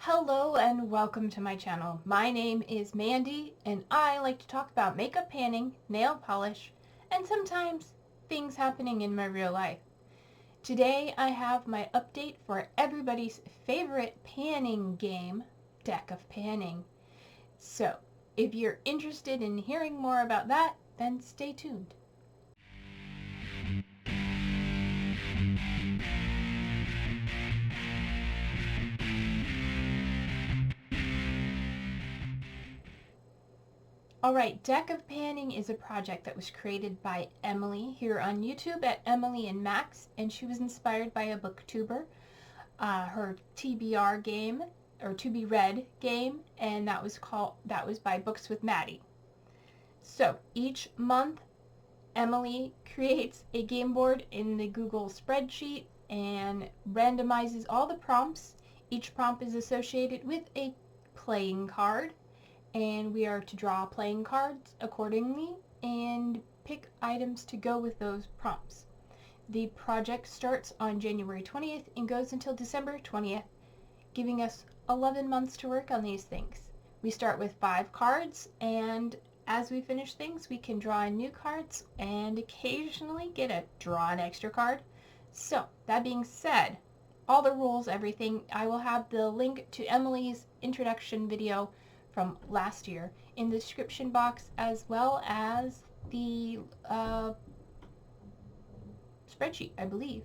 Hello and welcome to my channel. My name is Mandy and I like to talk about makeup panning, nail polish, and sometimes things happening in my real life. Today I have my update for everybody's favorite panning game, Deck of Panning. So, if you're interested in hearing more about that, then stay tuned. Alright, Deck of Panning is a project that was created by Emily here on YouTube at Emily and Max, and she was inspired by a booktuber, her TBR game, or To Be Read game, and that was by Books with Maddie. So each month, Emily creates a game board in the Google spreadsheet and randomizes all the prompts. Each prompt is associated with a playing card, and we are to draw playing cards accordingly and pick items to go with those prompts. The project starts on January 20th and goes until December 20th, giving us 11 months to work on these things. We start with 5 cards, and as we finish things, we can draw in new cards and occasionally get a draw an extra card. So, that being said, all the rules, everything, I will have the link to Emily's introduction video from last year in the description box, as well as the spreadsheet, I believe.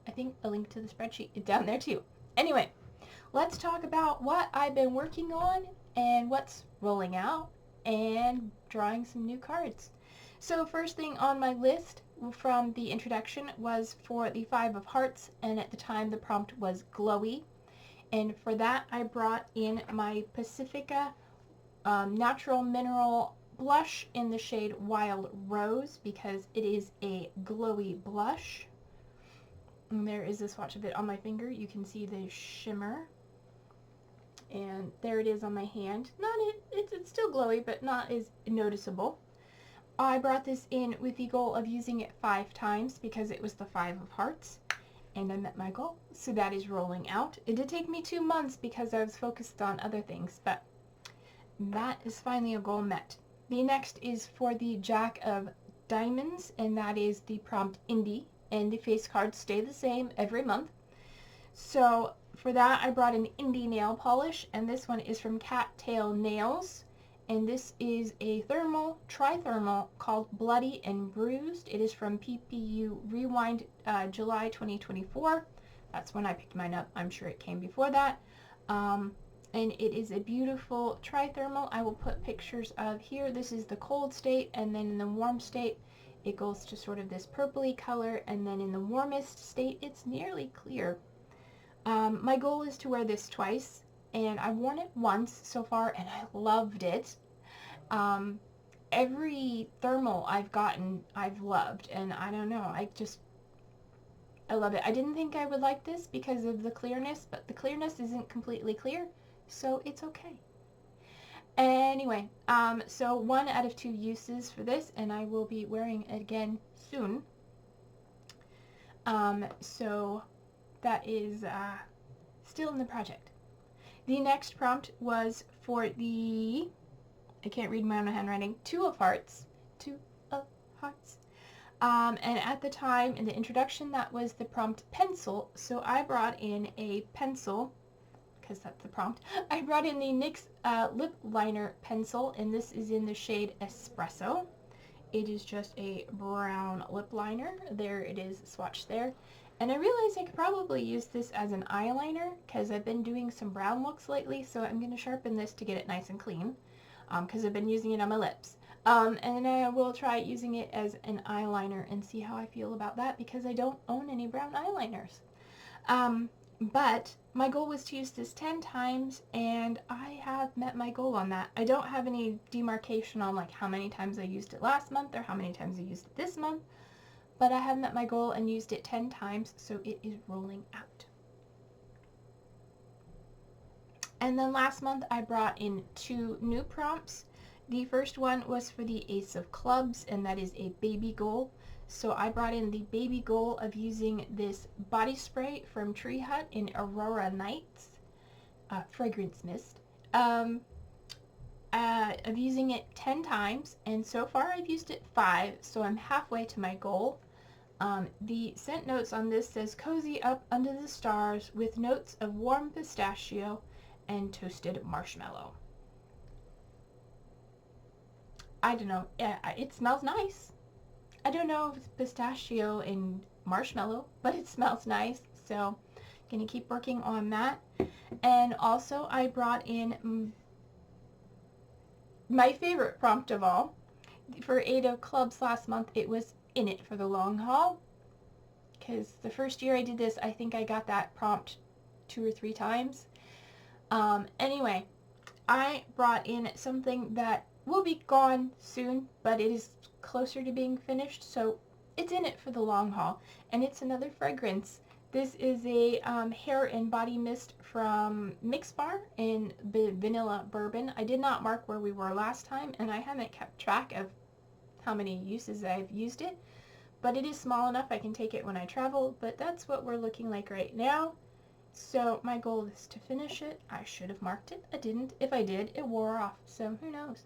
I think a link to the spreadsheet is down there too. Anyway, let's talk about what I've been working on and what's rolling out and drawing some new cards. So first thing on my list from the introduction was for the 5 of Hearts, and at the time the prompt was glowy. And for that I brought in my Pacifica Natural Mineral Blush in the shade Wild Rose because it is a glowy blush. And there is a swatch of it on my finger. You can see the shimmer. And there it is on my hand. It's still glowy, but not as noticeable. I brought this in with the goal of using it 5 times because it was the 5 of Hearts. And I met my goal. So that is rolling out. It did take me 2 months because I was focused on other things, but that is finally a goal met. The next is for the Jack of Diamonds, and that is the prompt Indie, and the face cards stay the same every month. So for that I brought an Indie nail polish, and this one is from Cattail Nails, and this is a trithermal called Bloody and Bruised. It is from PPU Rewind July 2024. That's when I picked mine up. I'm sure it came before that. And it is a beautiful trithermal. I will put pictures of here. This is the cold state, and then in the warm state it goes to sort of this purpley color, and then in the warmest state it's nearly clear. My goal is to wear this twice, and I've worn it once so far and I loved it. Every thermal I've gotten I've loved, and I don't know, I love it. I didn't think I would like this because of the clearness, but the clearness isn't completely clear, so it's okay. Anyway, so 1 out of 2 uses for this, and I will be wearing it again soon. So that is still in the project. The next prompt was for the, I can't read my own handwriting, 2 of Hearts. 2 of Hearts. And at the time, in the introduction, that was the prompt pencil, so I brought in a pencil, because that's the prompt. I brought in the NYX lip liner pencil, and this is in the shade Espresso. It is just a brown lip liner. There it is, swatched there. And I realized I could probably use this as an eyeliner, because I've been doing some brown looks lately, so I'm going to sharpen this to get it nice and clean, because I've been using it on my lips. And then I will try using it as an eyeliner and see how I feel about that, because I don't own any brown eyeliners. But my goal was to use this 10 times, and I have met my goal on that. I don't have any demarcation on like how many times I used it last month or how many times I used it this month, but I have met my goal and used it 10 times, so it is rolling out. And then last month I brought in 2 new prompts. The first one was for the Ace of Clubs, and that is a baby goal. So I brought in the baby goal of using this body spray from Tree Hut in Aurora Nights. fragrance mist. I'm using it 10 times, and so far I've used it 5, so I'm halfway to my goal. The scent notes on this says cozy up under the stars with notes of warm pistachio and toasted marshmallow. I don't know, it smells nice. I don't know if it's pistachio and marshmallow, but it smells nice, so gonna keep working on that. And also I brought in my favorite prompt of all. For 8 of Clubs last month, it was in it for the long haul, because the first year I did this, I think I got that prompt 2 or 3 times. Anyway, I brought in something that will be gone soon, but it is closer to being finished, so it's in it for the long haul, and it's another fragrance. This is a hair and body mist from Mix Bar in vanilla bourbon. I did not mark where we were last time, and I haven't kept track of how many uses I've used it, but it is small enough I can take it when I travel, but that's what we're looking like right now. So my goal is to finish it. I should have marked it. I didn't. If I did, it wore off, so who knows.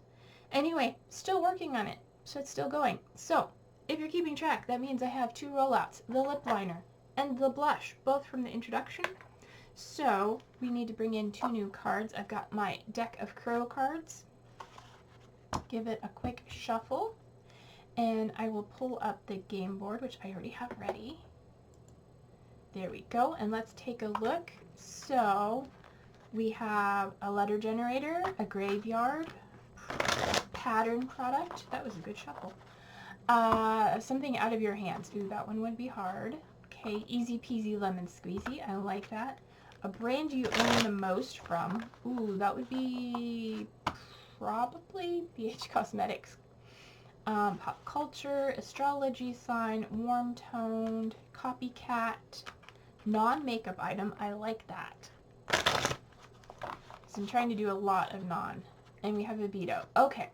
Anyway, still working on it, so it's still going. So if you're keeping track, that means I have 2 rollouts, the lip liner and the blush, both from the introduction. So we need to bring in 2 new cards. I've got my deck of Crow cards. Give it a quick shuffle, and I will pull up the game board, which I already have ready. There we go, and let's take a look. So we have a letter generator, a graveyard, pattern product. That was a good shuffle. Something out of your hands. Ooh, that one would be hard. Okay, easy peasy lemon squeezy. I like that. A brand you own the most from. Ooh, that would be probably BH Cosmetics. Pop culture, astrology sign, warm toned, copycat, non-makeup item. I like that. So I'm trying to do a lot of non. And we have a veto. Okay.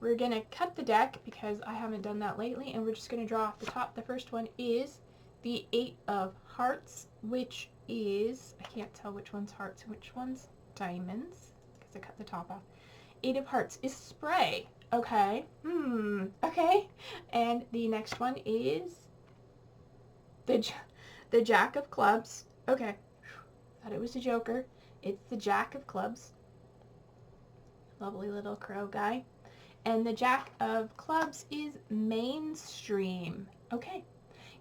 We're going to cut the deck because I haven't done that lately, and we're just going to draw off the top. The first one is the 8 of Hearts, which is, I can't tell which one's hearts and which one's diamonds because I cut the top off. 8 of Hearts is spray. Okay. Okay. And the next one is the Jack of Clubs. Okay. Thought it was a Joker. It's the Jack of Clubs. Lovely little crow guy. And the Jack of Clubs is mainstream. Okay.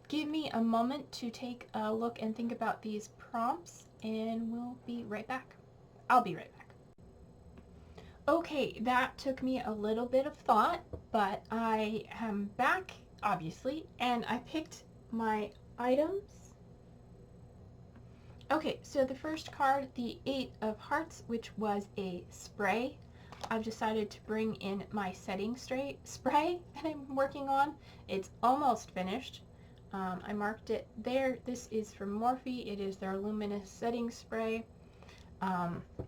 Give me a moment to take a look and think about these prompts, and we'll be right back. I'll be right back. Okay, that took me a little bit of thought, but I am back, obviously, and I picked my items. Okay, so the first card, the 8 of Hearts, which was a spray. I've decided to bring in my setting spray that I'm working on. It's almost finished. I marked it there. This is from Morphe. It is their luminous setting spray.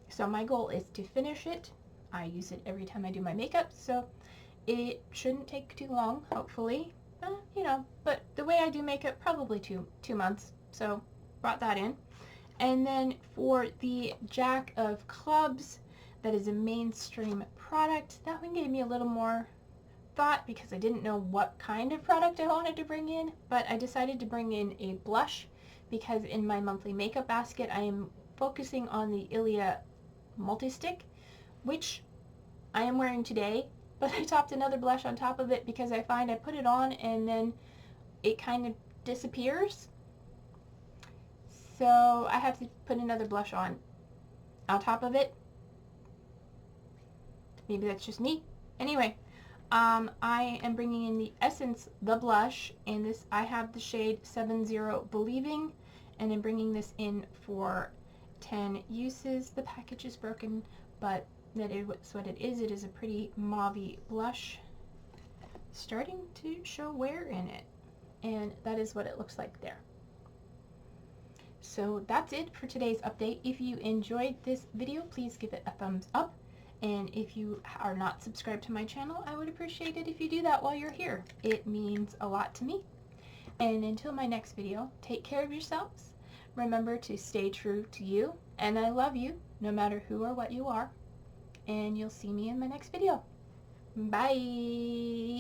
So my goal is to finish it. I use it every time I do my makeup, so it shouldn't take too long, hopefully. You know, but the way I do makeup, probably two months. So brought that in. And then for the Jack of Clubs, that is a mainstream product. That one gave me a little more thought because I didn't know what kind of product I wanted to bring in, but I decided to bring in a blush because in my monthly makeup basket I am focusing on the Ilia multi-stick, which I am wearing today, but I topped another blush on top of it because I find I put it on and then it kind of disappears. So I have to put another blush on top of it. Maybe that's just me. Anyway, I am bringing in the Essence, the blush, and this I have the shade 70 Believing, and I'm bringing this in for 10 uses. The package is broken, but that is what it is. It is a pretty mauvey blush, starting to show wear in it, and that is what it looks like there. So that's it for today's update. If you enjoyed this video, please give it a thumbs up. And if you are not subscribed to my channel, I would appreciate it if you do that while you're here. It means a lot to me. And until my next video, take care of yourselves, Remember to stay true to you, and I love you no matter who or what you are. And you'll see me in my next video. Bye!